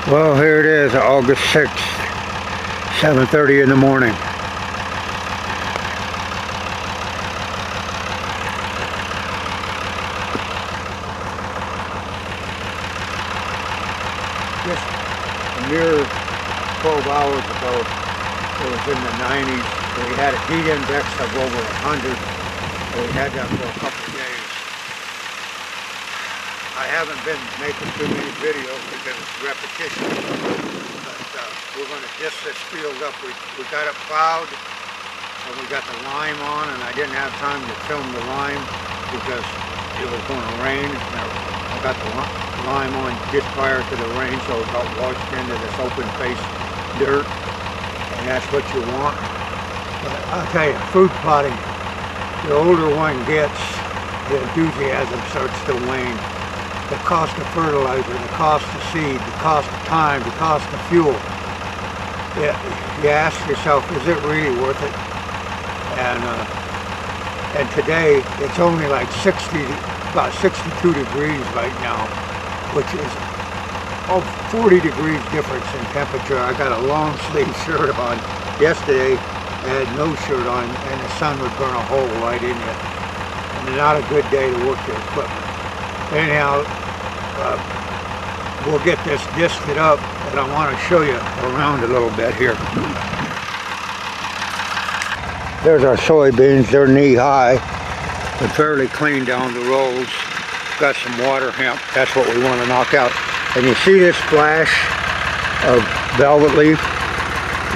Well, here it is, August 6th, 7:30 in the morning. Just a mere 12 hours ago, it was in the 90s. We had a heat index of over 100. We had that for a couple of days. I haven't been making too many videos because it's repetition, but we're going to disc this field up. We got it plowed and we got the lime on, and I didn't have time to film the lime because it was going to rain. I got the lime on just prior to the rain, so it got washed into this open face dirt, and that's what you want. But I'll tell you, food plotting, the older one gets, the enthusiasm starts to wane. The cost of fertilizer, the cost of seed, the cost of time, the cost of fuel. You ask yourself, is it really worth it? And today it's only like about 62 degrees right now, which is 40 degrees difference in temperature. I got a long sleeve shirt on. Yesterday I had no shirt on and the sun would burn a hole right in you. And not a good day to work your equipment. Anyhow, we'll get this disked up, and I want to show you around a little bit here. There's our soybeans. They're knee high. They're fairly clean down the rolls. Got some water hemp. That's what we want to knock out. And you see this flash of velvet leaf?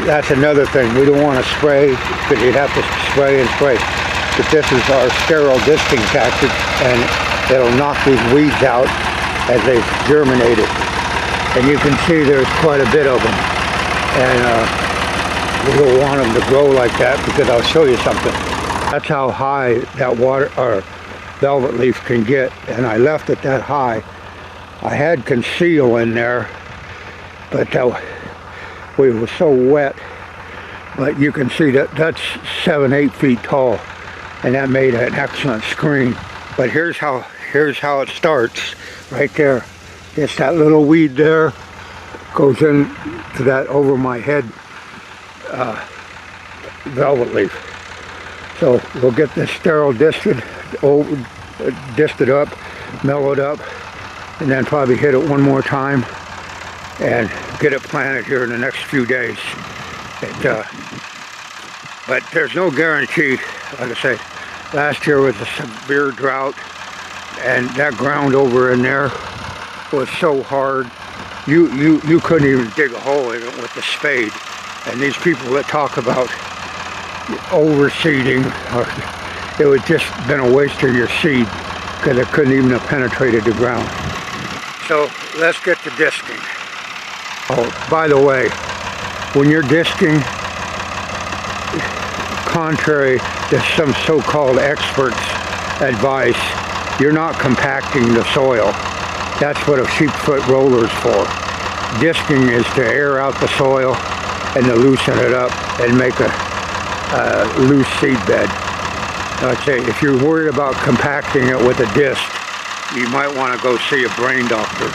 That's another thing. We don't want to spray because you'd have to spray and spray. But this is our sterile disking tactic, and it'll knock these weeds out as they germinated. And you can see there's quite a bit of them. And we don't want them to grow like that because I'll show you something. That's how high that water or velvet leaf can get. And I left it that high. I had conceal in there, but we were so wet. But you can see that that's 7-8 feet tall. And that made an excellent screen. But here's how it starts right there. It's that little weed there, goes in to that over my head velvet leaf. So we'll get this sterile disted up, mellowed up, and then probably hit it one more time and get it planted here in the next few days. But there's no guarantee. Like I say, last year was a severe drought, and that ground over in there was so hard you couldn't even dig a hole in it with the spade. And these people that talk about overseeding, it would just been a waste of your seed because it couldn't even have penetrated the ground. So let's get to disking. Oh, by the way, when you're disking, contrary to some so-called experts' advice, you're not compacting the soil. That's what a sheepfoot roller is for. Disking is to air out the soil and to loosen it up and make a loose seed bed. I'd say if you're worried about compacting it with a disc, you might want to go see a brain doctor.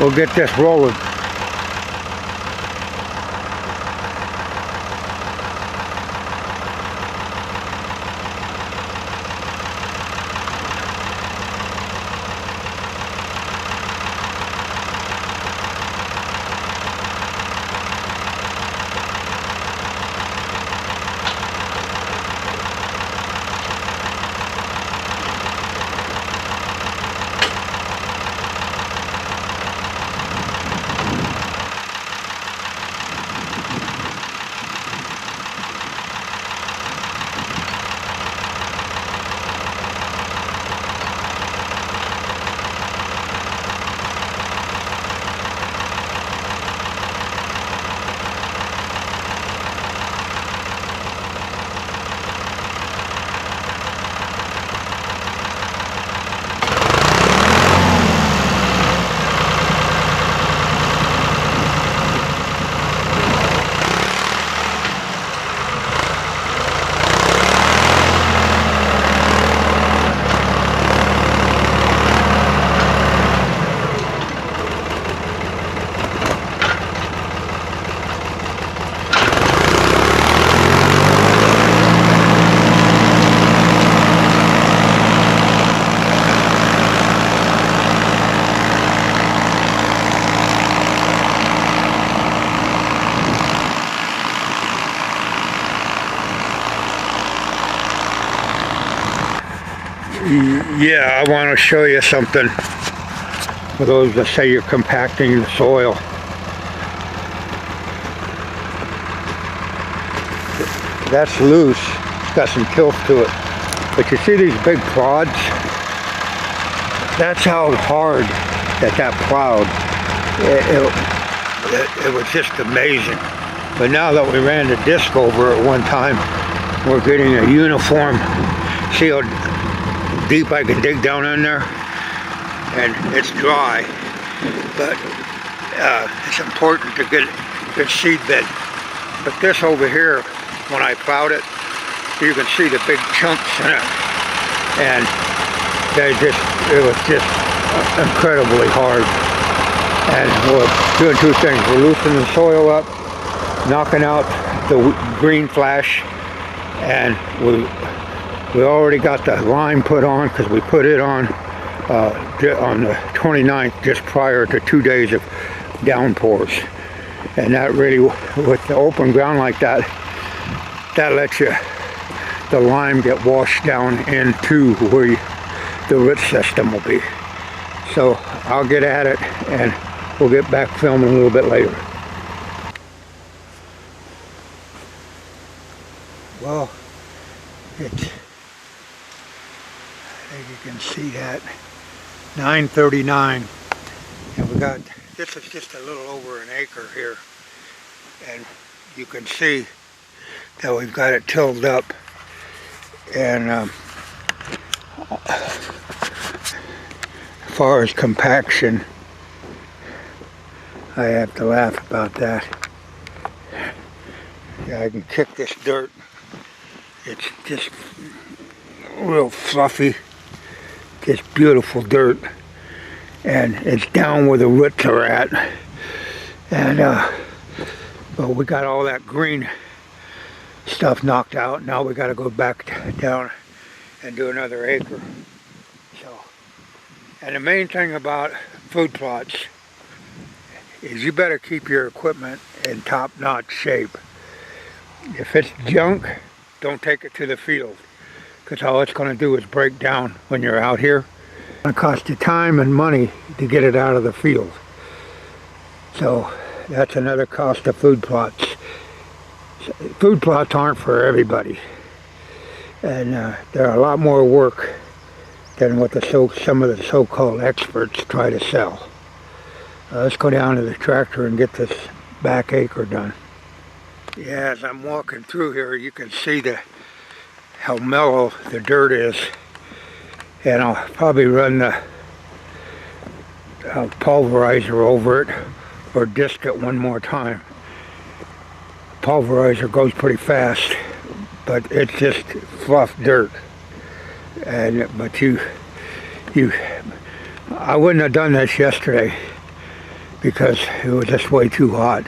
We'll get this rolling. Yeah, I want to show you something for those that say you're compacting the soil. That's loose. It's got some tilt to it. But you see these big clods? That's how hard that plowed. It was just amazing. But now that we ran the disc over it one time, we're getting a uniform. See how deep I can dig down in there? And it's dry. But it's important to get good seed bed. But this over here, when I plowed it, you can see the big chunks in it. And it was just incredibly hard. And we're doing two things. We're loosening the soil up, knocking out the green flash, and we already got the lime put on because we put it on the 29th, just prior to 2 days of downpours. And that really, with the open ground like that, that lets the lime get washed down into where the root system will be. So I'll get at it and we'll get back filming a little bit later. Well, I think you can see that, 9:39, and we got, this is just a little over an acre here, and you can see that we've got it tilled up, and as far as compaction, I have to laugh about that. Yeah, I can kick this dirt. It's just real fluffy, just beautiful dirt, and it's down where the roots are at. And but we got all that green stuff knocked out. Now we got to go back down and do another acre. So, and the main thing about food plots is you better keep your equipment in top-notch shape. If it's junk, don't take it to the field, because all it's going to do is break down when you're out here. It's going to cost you time and money to get it out of the field. So that's another cost of food plots. Food plots aren't for everybody, and they're a lot more work than what some of the so-called experts try to sell. Let's go down to the tractor and get this back acre done. Yeah, as I'm walking through here, you can see how mellow the dirt is, and I'll probably run the pulverizer over it or disc it one more time. Pulverizer goes pretty fast, but it's just fluff dirt. But I wouldn't have done this yesterday because it was just way too hot.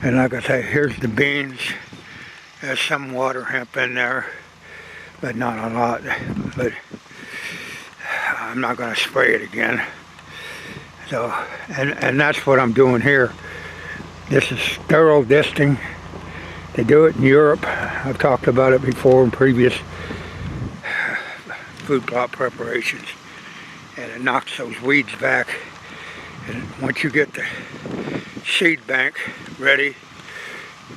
And like I say, here's the beans. There's some water hemp in there, but not a lot. But I'm not going to spray it again. So, and that's what I'm doing here. This is sterile disting. They do it in Europe. I've talked about it before in previous food plot preparations. And it knocks those weeds back. And once you get the seed bank ready,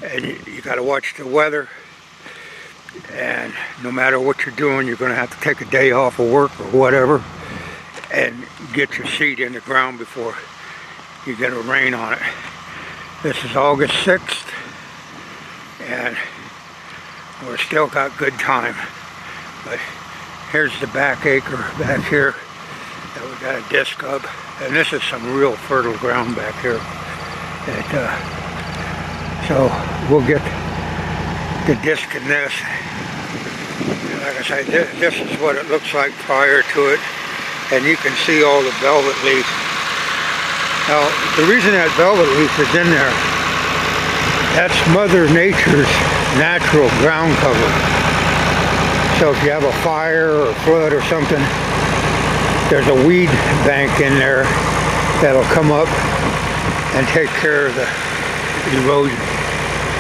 and you got to watch the weather, and no matter what you're doing, you're going to have to take a day off of work or whatever and get your seed in the ground before you get a rain on it. This is August 6th, and we're still got good time. But here's the back acre back here that we got a disc up, and this is some real fertile ground back here. So we'll get the disc in this. And like I say, this is what it looks like prior to it, and you can see all the velvet leaf. Now, the reason that velvet leaf is in there, that's Mother Nature's natural ground cover. So if you have a fire or flood or something, there's a weed bank in there that'll come up and take care of the erosion.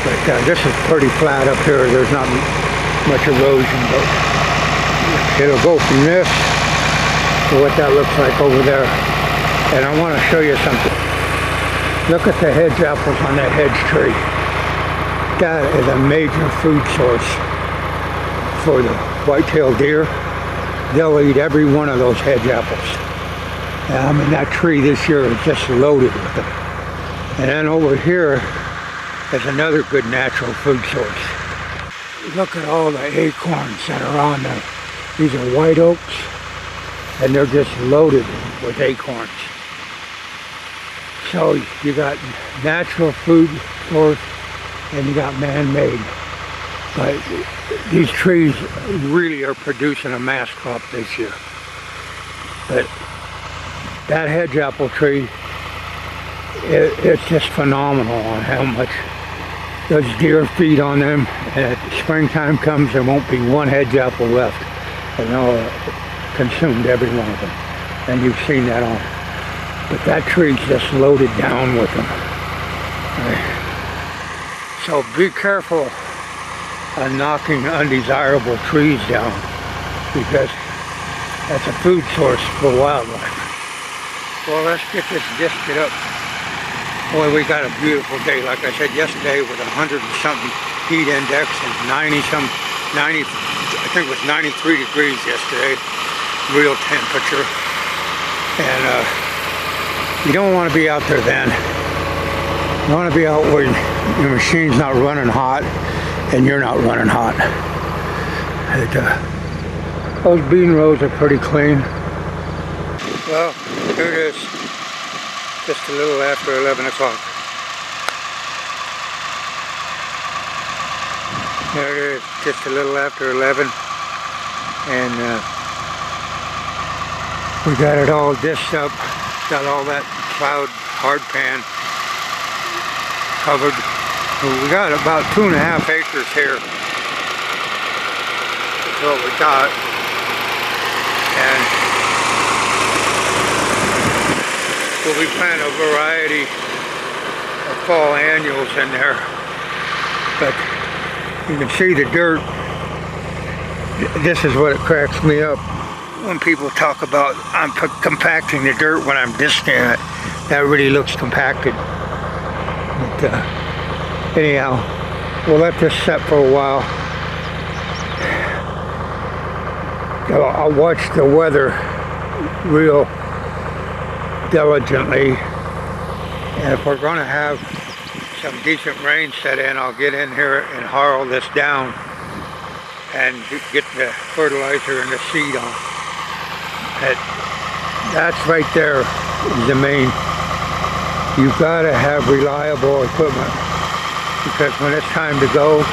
But this is pretty flat up here. There's not much erosion, but it'll go from this to what that looks like over there. And I want to show you something. Look at the hedge apples on that hedge tree. That is a major food source for the white-tailed deer. They'll eat every one of those hedge apples. And I mean, that tree this year is just loaded with them. And then over here is another good natural food source. Look at all the acorns that are on there. These are white oaks, and they're just loaded with acorns. So you got natural food source and you got man-made. But these trees really are producing a mass crop this year. But that hedge apple tree, it's just phenomenal on how much those deer feed on them. And at springtime comes, there won't be one hedge apple left. And they'll consumed every one of them. And you've seen that on. But that tree's just loaded down with them. So be careful on knocking undesirable trees down, because that's a food source for wildlife. Well, let's get this disced up. Boy, we got a beautiful day. Like I said yesterday, with 100 and something heat index and 90 some, 90, I think it was 93 degrees yesterday, real temperature. And you don't want to be out there then. You want to be out where your machine's not running hot and you're not running hot. Those bean rows are pretty clean. Well, here it is, just a little after 11 o'clock. There it is, just a little after 11. And we got it all dished up, got all that cloud hard pan covered. We got about 2.5 acres here. That's what we got. And we'll be planting a variety of fall annuals in there. But you can see the dirt. This is what it cracks me up when people talk about I'm compacting the dirt when I'm disking it. That really looks compacted. But anyhow, we'll let this set for a while. I'll watch the weather real diligently, and if we're going to have some decent rain set in, I'll get in here and harrow this down and get the fertilizer and the seed on. That's right there is the main. You've got to have reliable equipment, because when it's time to go,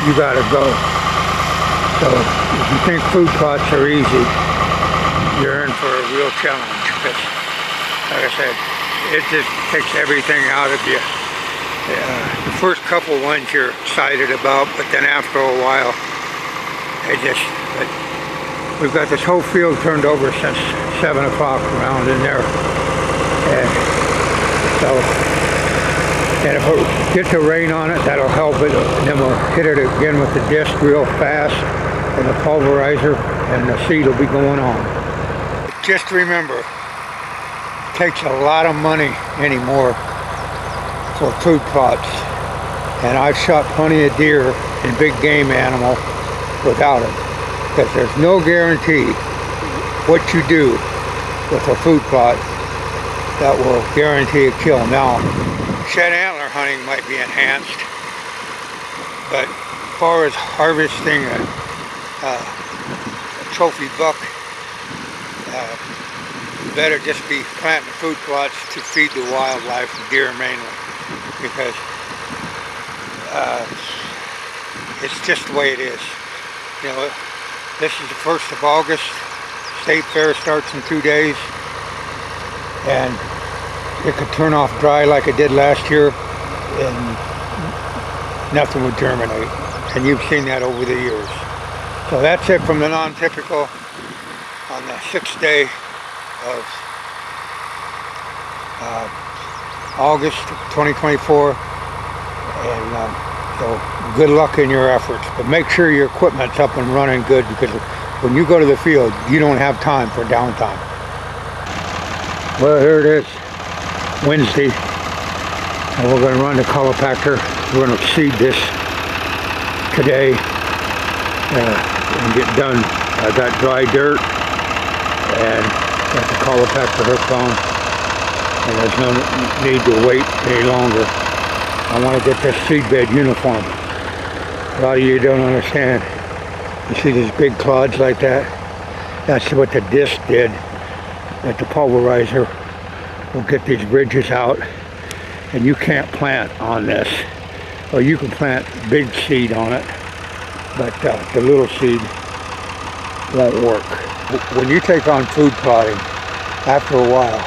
you got to go. So if you think food plots are easy, you're in for a real challenge, because like I said, it just takes everything out of you. The first couple ones you're excited about, but then after a while, we've got this whole field turned over since 7 o'clock around in there. And if we get the rain on it, that'll help it. And then we'll hit it again with the disc real fast, and the pulverizer, and the seed will be going on. Just remember, it takes a lot of money anymore for food plots. And I've shot plenty of deer and big game animal without it, because there's no guarantee what you do with a food plot that will guarantee a kill. Now, shed antler hunting might be enhanced, but as far as harvesting a trophy buck, better just be planting food plots to feed the wildlife, deer mainly, because it's just the way it is. You know, this is the 1st of August. State Fair starts in 2 days, and it could turn off dry like it did last year, and nothing would germinate. And you've seen that over the years. So that's it from the non-typical on the 6th day of August 2024. And so good luck in your efforts, but make sure your equipment's up and running good, because when you go to the field, you don't have time for downtime. Well, here it is, Wednesday, and we're going to run the colopactor. We're going to seed this today and get done. I got dry dirt and got the colopactor hooked on, and there's no need to wait any longer. I want to get this seed bed uniform. A lot of you don't understand. You see these big clods like that? That's what the disc did. That the pulverizer will get these ridges out, and you can't plant on this. Or you can plant big seed on it, but the little seed won't work. When you take on food plotting, after a while,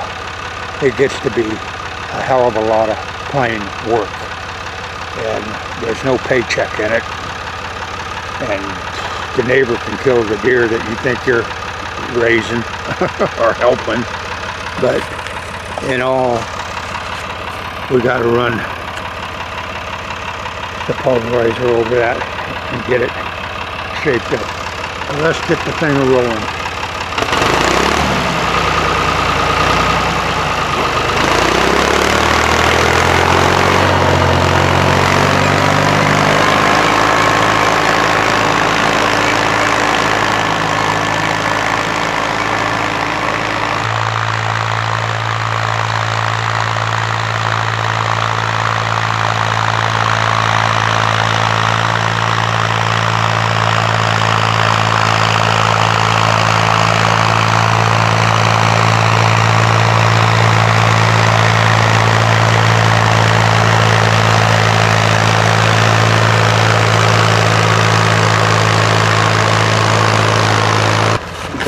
it gets to be a hell of a lot of plain work. And there's no paycheck in it. And the neighbor can kill the deer that you think you're raising or helping. But in all, we got to run the pulverizer over that and get it shaped up. So let's get the thing rolling.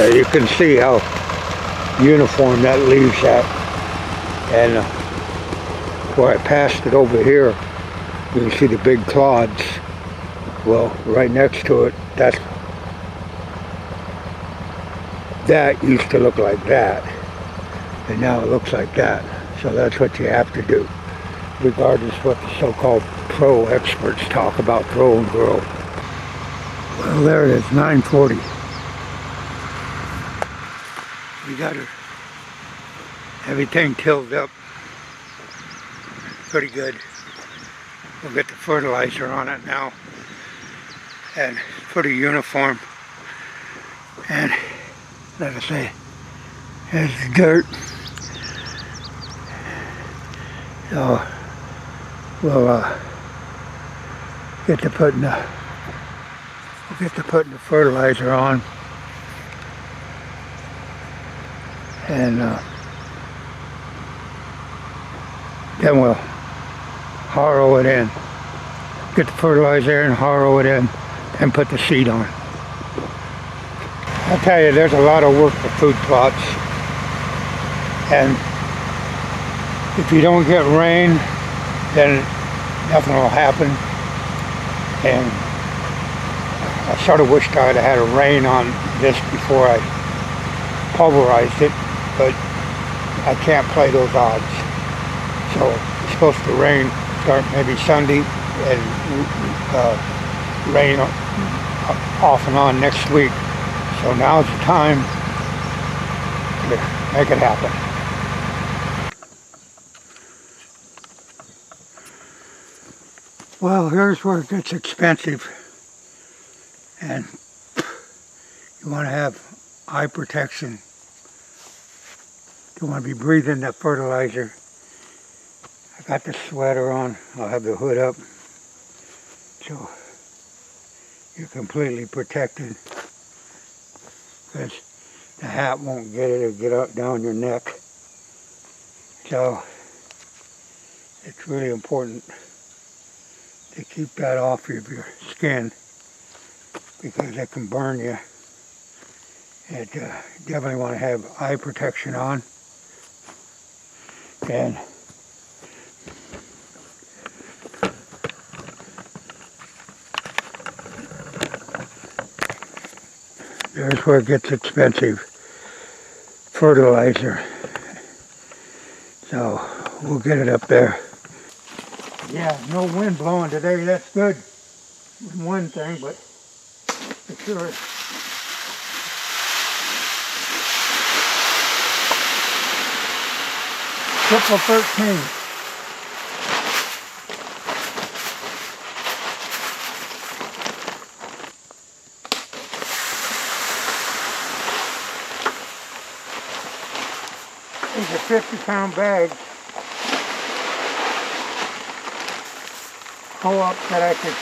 You can see how uniform that leaves that, and where I passed it over here, you can see the big clods. Well, right next to it, that used to look like that, and now it looks like that. So that's what you have to do, regardless what the so-called pro experts talk about throw and grow. Well, there it is, 9:40. We got everything tilled up pretty good. We'll get the fertilizer on it now and pretty uniform. And like I say, there's the dirt. So we'll get to putting the fertilizer on. And then we'll harrow it in. Get the fertilizer and harrow it in and put the seed on. I'll tell you, there's a lot of work for food plots. And if you don't get rain, then nothing will happen. And I sort of wished I'd had a rain on this before I pulverized it, but I can't play those odds. So it's supposed to rain, start maybe Sunday, and rain off and on next week. So now's the time to make it happen. Well, here's where it gets expensive, and you want to have eye protection. You want to be breathing that fertilizer. I got the sweater on. I'll have the hood up, so you're completely protected, because the hat won't get it. It'll get up down your neck. So it's really important to keep that off of your skin, because it can burn you. And definitely want to have eye protection on. And there's where it gets expensive. Fertilizer. So we'll get it up there. Yeah, no wind blowing today. That's good. One thing, but for sure Triple 13. These are 50-pound bags. Pull up that I could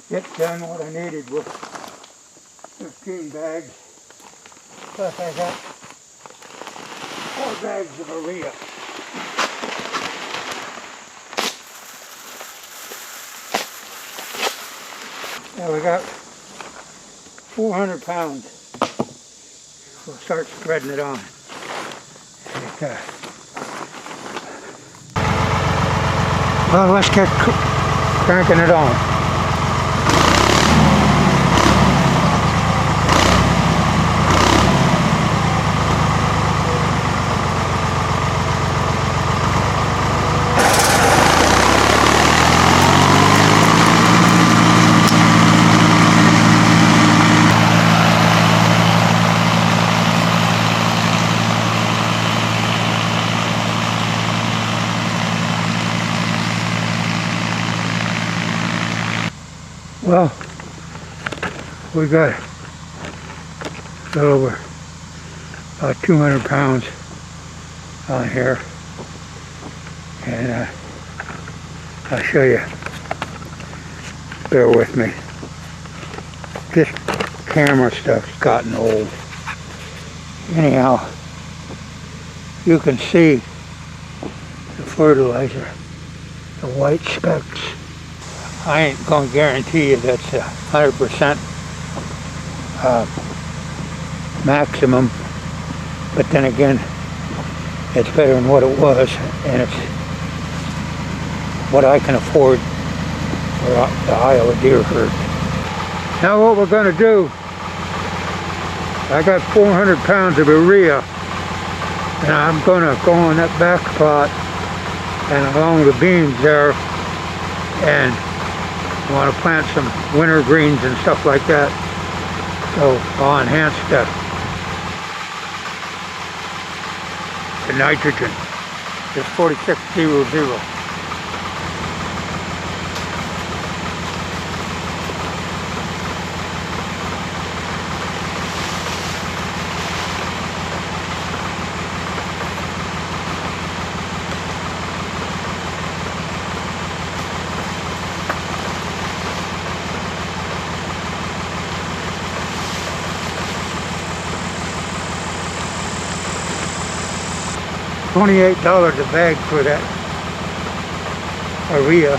get done what I needed with 15 bags. Plus I got 4 bags of urea. Now we got 400 pounds. We'll start spreading it on. Well, let's get cranking it on. Well, we got a little over about 200 pounds on here, and I'll show you. Bear with me. This camera stuff's gotten old. Anyhow, you can see the fertilizer, the white specks. I ain't gonna guarantee you that's 100% maximum, but then again, it's better than what it was, and it's what I can afford for the Iowa deer herd. Now what we're gonna do, I got 400 pounds of urea, and I'm gonna go on that back plot and along the beans there, and I want to plant some winter greens and stuff like that, so I'll enhance the nitrogen. It's 4600. $28 a bag for that urea,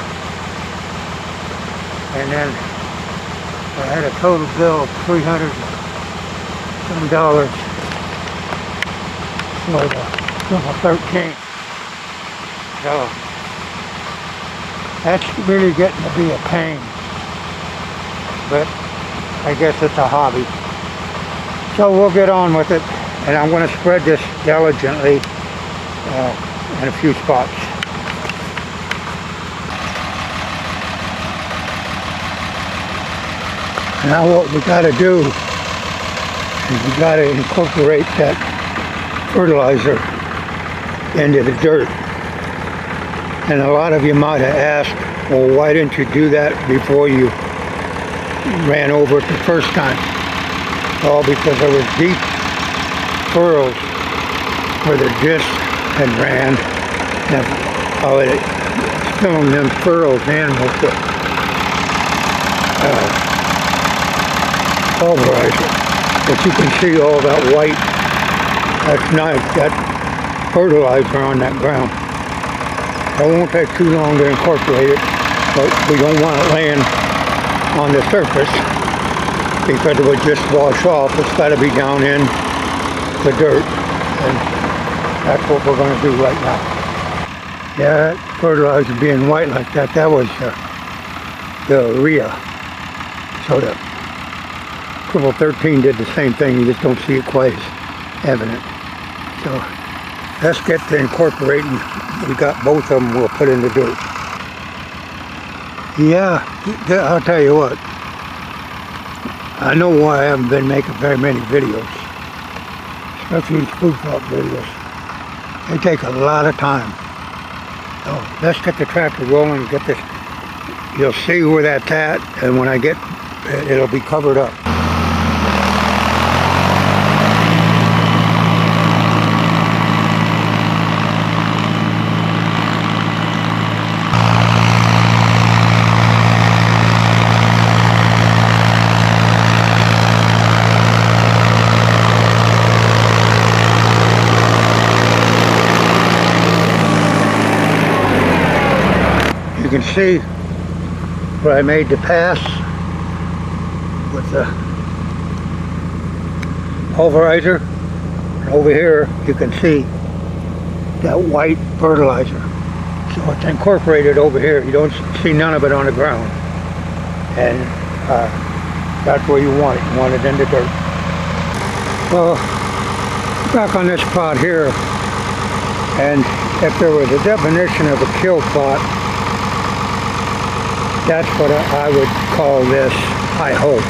and then I had a total bill of $300 for the triple 13. So that's really getting to be a pain, but I guess it's a hobby. So we'll get on with it, and I'm going to spread this diligently in a few spots. Now what we got to do is we got to incorporate that fertilizer into the dirt. And a lot of you might have asked, well, why didn't you do that before you ran over it the first time? Well, because there was deep furrows where the disc had ran, and I was filling them furrows in with the pulverizer. But you can see all that white, that's nice, that fertilizer on that ground. It won't take too long to incorporate it, but we don't want it laying on the surface because it would just wash off. It's got to be down in the dirt, and that's what we're going to do right now. Yeah, that fertilizer being white like that, that was the urea. So the triple 13 did the same thing, you just don't see it quite as evident. So let's get to incorporating. We got both of them, we'll put in the dirt. Yeah, I'll tell you what. I know why I haven't been making very many videos, especially these food plot videos. They take a lot of time. So let's get the tractor rolling and get this. You'll see where that's at, and when I get, it'll be covered up. You can see where I made the pass with the pulverizer. Over here you can see that white fertilizer. So it's incorporated over here. You don't see none of it on the ground. And that's where you want it. You want it in the dirt. Well, back on this plot here, and if there was a definition of a kill plot, that's what I would call this, I hope.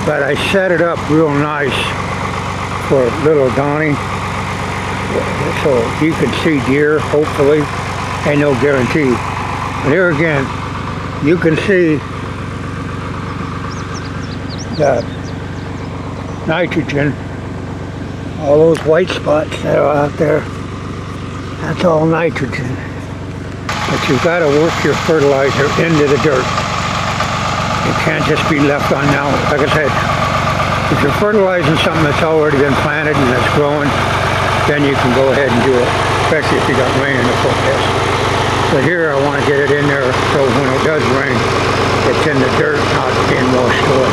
But I set it up real nice for little Donnie, so you can see deer, hopefully. Ain't no guarantee. But here again, you can see the nitrogen, all those white spots that are out there, that's all nitrogen. But you've got to work your fertilizer into the dirt. It can't just be left on now. Like I said, if you're fertilizing something that's already been planted and that's growing, then you can go ahead and do it, especially if you got rain in the forecast. But here I want to get it in there so when it does rain, it's in the dirt, not being washed away.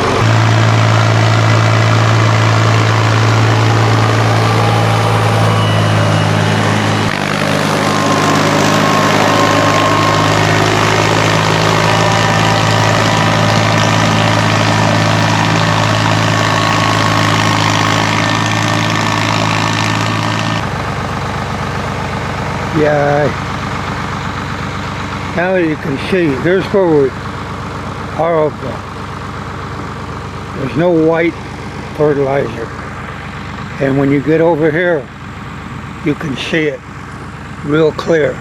Yeah, now you can see, there's where we are. There's no white fertilizer. And when you get over here, you can see it real clear.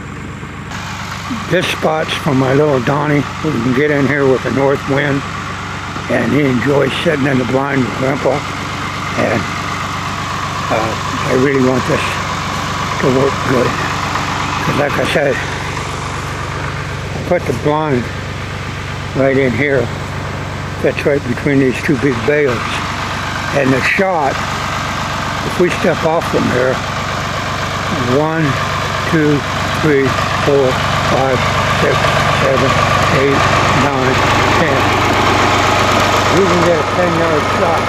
This spot's for my little Donnie. We can get in here with the north wind, and he enjoys sitting in the blind with Grandpa. And I really want this to work good. Because like I said, I put the blind right in here. Fits right between these two big bales. And the shot, if we step off from here, 1, 2, 3, 4, 5, 6, 7, 8, 9, 10. We can get a 10-yard shot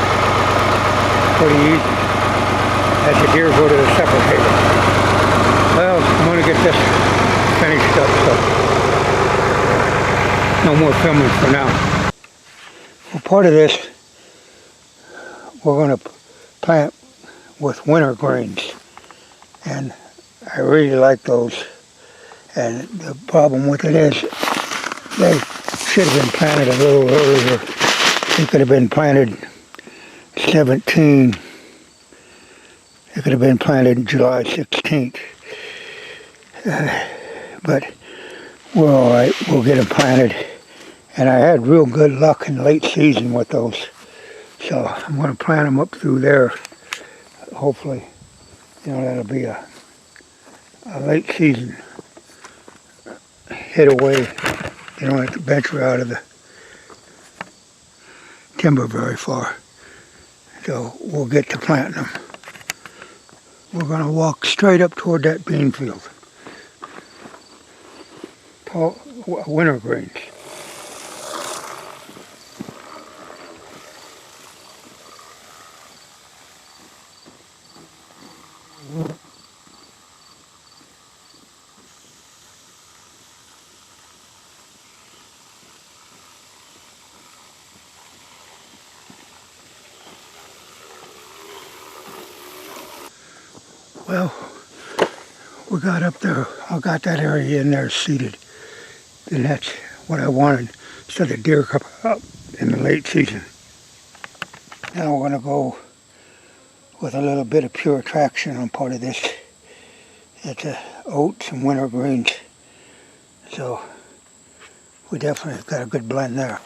pretty easy as the deer go to the separator. Well, I'm going to get this finished up, so no more filming for now. Well, part of this we're going to plant with winter greens, and I really like those. And the problem with it is they should have been planted a little earlier. They could have been planted 17. They could have been planted July 16th. But we're all right. We'll get them planted. And I had real good luck in late season with those. So I'm going to plant them up through there. Hopefully, that'll be a late season hit away. You don't have to venture out of the timber very far. So we'll get to planting them. We're going to walk straight up toward that bean field. Winter greens. Well, we got up there. I got that area in there seeded. And that's what I wanted, so the deer come up in the late season. Now we're going to go with a little bit of pure traction on part of this It's oats and winter greens. So we definitely have got a good blend there.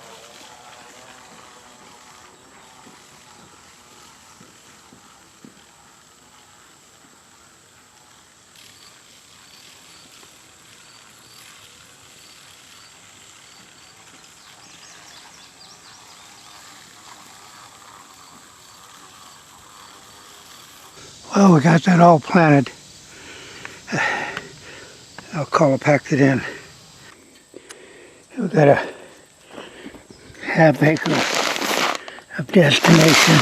Well, we got that all planted. I'll color packed it in. We've got a half acre of destination,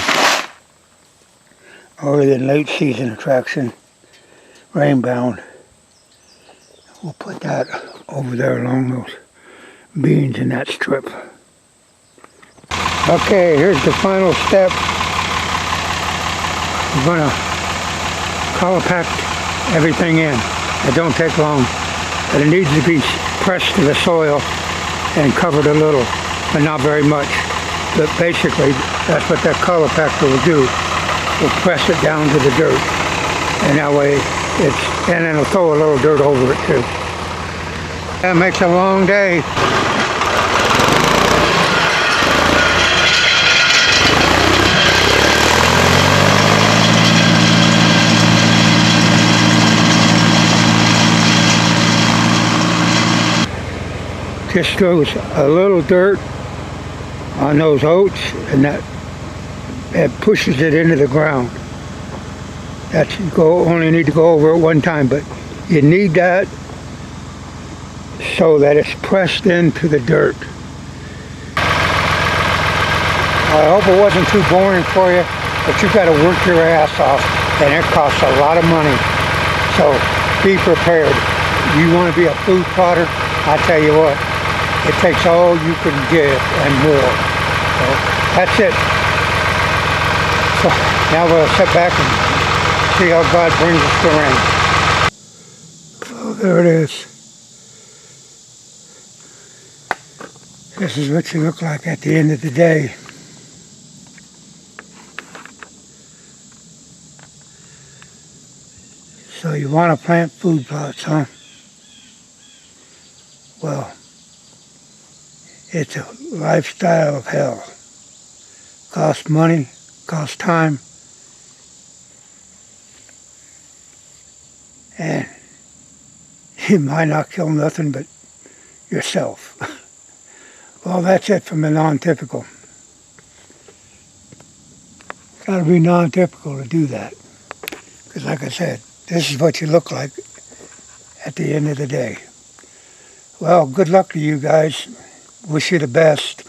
early and late season attraction, rainbound. We'll put that over there along those beans in that strip. Okay, here's the final step. We're gonna color pack everything in. It don't take long, but it needs to be pressed to the soil and covered a little, but not very much. But basically, that's what that color packer will do. We'll press it down to the dirt, and that way and then it'll throw a little dirt over it too. That makes a long day. Just throws a little dirt on those oats, and that pushes it into the ground. Only need to go over it one time, but you need that so that it's pressed into the dirt. I hope it wasn't too boring for you, but you've got to work your ass off, and it costs a lot of money. So be prepared. You want to be a food plotter? I tell you what. It takes all you can get and more. So that's it. So now we'll sit back and see how God brings us to rain. So there it is. This is what you look like at the end of the day. So you want to plant food plots, huh? Well, it's a lifestyle of hell. Costs money, costs time, and you might not kill nothing but yourself. Well, that's it from the non-typical. Got to be non-typical to do that. Because like I said, this is what you look like at the end of the day. Well, good luck to you guys. Wish you the best.